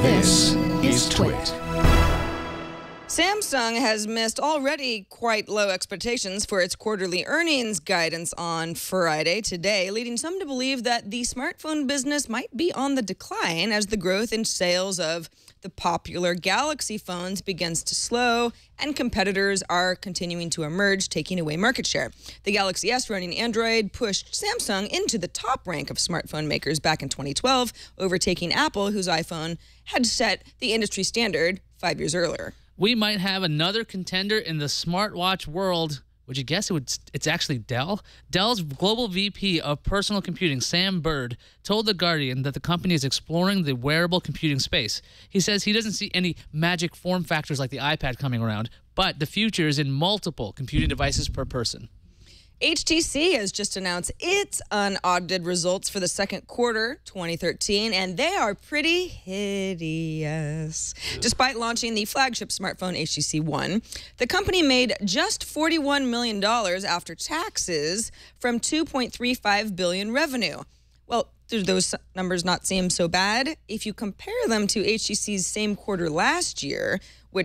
This is Twit. Samsung has missed already quite low expectations for its quarterly earnings guidance on Friday today, leading some to believe that the smartphone business might be on the decline as the growth in sales of the popular Galaxy phones begins to slow and competitors are continuing to emerge, taking away market share. The Galaxy S running Android pushed Samsung into the top rank of smartphone makers back in 2012, overtaking Apple, whose iPhone had set the industry standard 5 years earlier. We might have another contender in the smartwatch world. Would you guess it's actually Dell? Dell's global VP of personal computing, Sam Bird, told The Guardian that the company is exploring the wearable computing space. He says he doesn't see any magic form factors like the iPad coming around, but the future is in multiple computing devices per person. HTC has just announced its unaudited results for the second quarter 2013, and they are pretty hideous. Despite launching the flagship smartphone HTC One, the company made just $41 million after taxes from $2.35 billion revenue. Well, do those numbers not seem so bad? If you compare them to HTC's same quarter last year,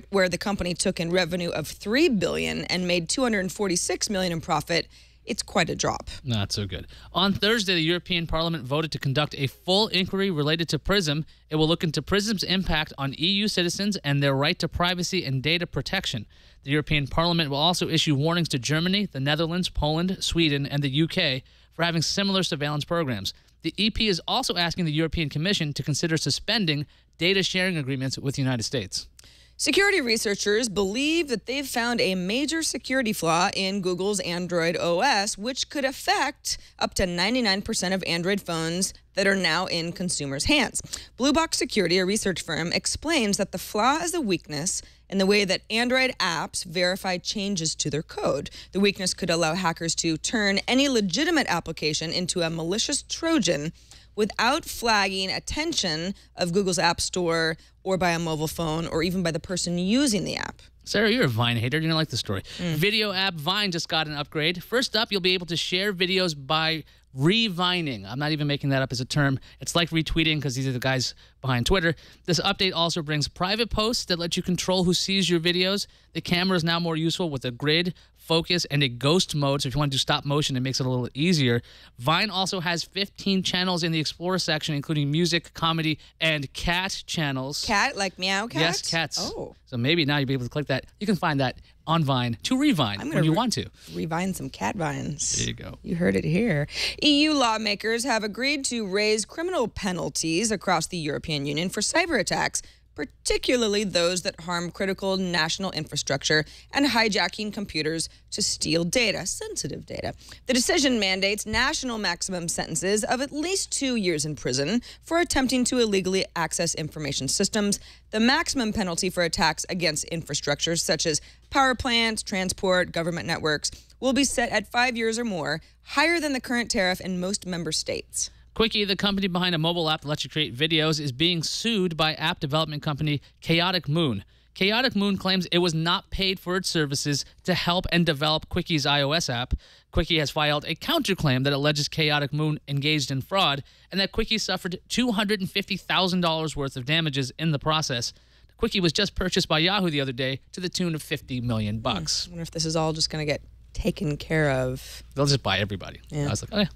where the company took in revenue of $3 billion and made $246 million in profit, it's quite a drop. Not so good. On Thursday, the European Parliament voted to conduct a full inquiry related to PRISM. It will look into PRISM's impact on EU citizens and their right to privacy and data protection. The European Parliament will also issue warnings to Germany, the Netherlands, Poland, Sweden, and the UK for having similar surveillance programs. The EP is also asking the European Commission to consider suspending data sharing agreements with the United States. Security researchers believe that they've found a major security flaw in Google's Android OS, which could affect up to 99% of Android phones that are now in consumers' hands. Blue Box Security, a research firm, explains that the flaw is a weakness in the way that Android apps verify changes to their code. The weakness could allow hackers to turn any legitimate application into a malicious Trojan without flagging attention of Google's App Store or by a mobile phone or even by the person using the app. Sarah, you're a Vine hater. You're going to like the story. Video app Vine just got an upgrade. First up, you'll be able to share videos by revining. I'm not even making that up as a term. It's like retweeting because these are the guys behind Twitter. This update also brings private posts that let you control who sees your videos. The camera is now more useful with a grid, focus, and a ghost mode. So if you want to do stop motion, it makes it a little easier. Vine also has 15 channels in the Explore section, including music, comedy, and cat channels. Cat, like meow cat? Yes, cats. Oh. So maybe now you'll be able to click that. You can find that on Vine to revine when you want to. Revine some cat vines. There you go. You heard it here. EU lawmakers have agreed to raise criminal penalties across the European Union for cyber attacks, particularly those that harm critical national infrastructure and hijacking computers to steal data, sensitive data. The decision mandates national maximum sentences of at least 2 years in prison for attempting to illegally access information systems. The maximum penalty for attacks against infrastructure such as power plants, transport, government networks will be set at 5 years or more, higher than the current tariff in most member states. Quickie, the company behind a mobile app that lets you create videos, is being sued by app development company Chaotic Moon. Chaotic Moon claims it was not paid for its services to help and develop Quickie's iOS app. Quickie has filed a counterclaim that alleges Chaotic Moon engaged in fraud and that Quickie suffered $250,000 worth of damages in the process. Quickie was just purchased by Yahoo the other day to the tune of $50 million. I wonder if this is all just going to get taken care of. They'll just buy everybody. Yeah. I was like, oh yeah.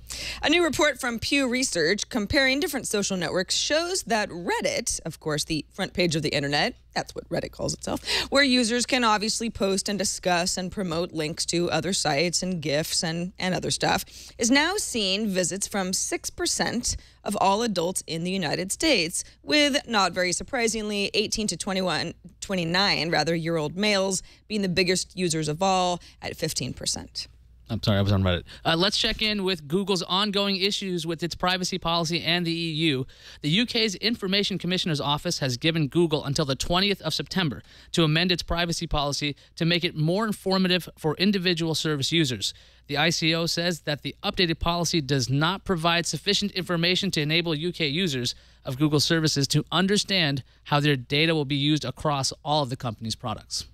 A new report from Pew Research comparing different social networks shows that Reddit, of course, the front page of the internet, that's what Reddit calls itself, where users can obviously post and discuss and promote links to other sites and GIFs and other stuff, is now seeing visits from 6% of all adults in the United States, with, not very surprisingly, 18 to 29-year-old males being the biggest users of all at 15%. I'm sorry, I was on Reddit. Let's check in with Google's ongoing issues with its privacy policy and the EU. The UK's Information Commissioner's Office has given Google until the 20th of September to amend its privacy policy to make it more informative for individual service users. The ICO says that the updated policy does not provide sufficient information to enable UK users of Google services to understand how their data will be used across all of the company's products.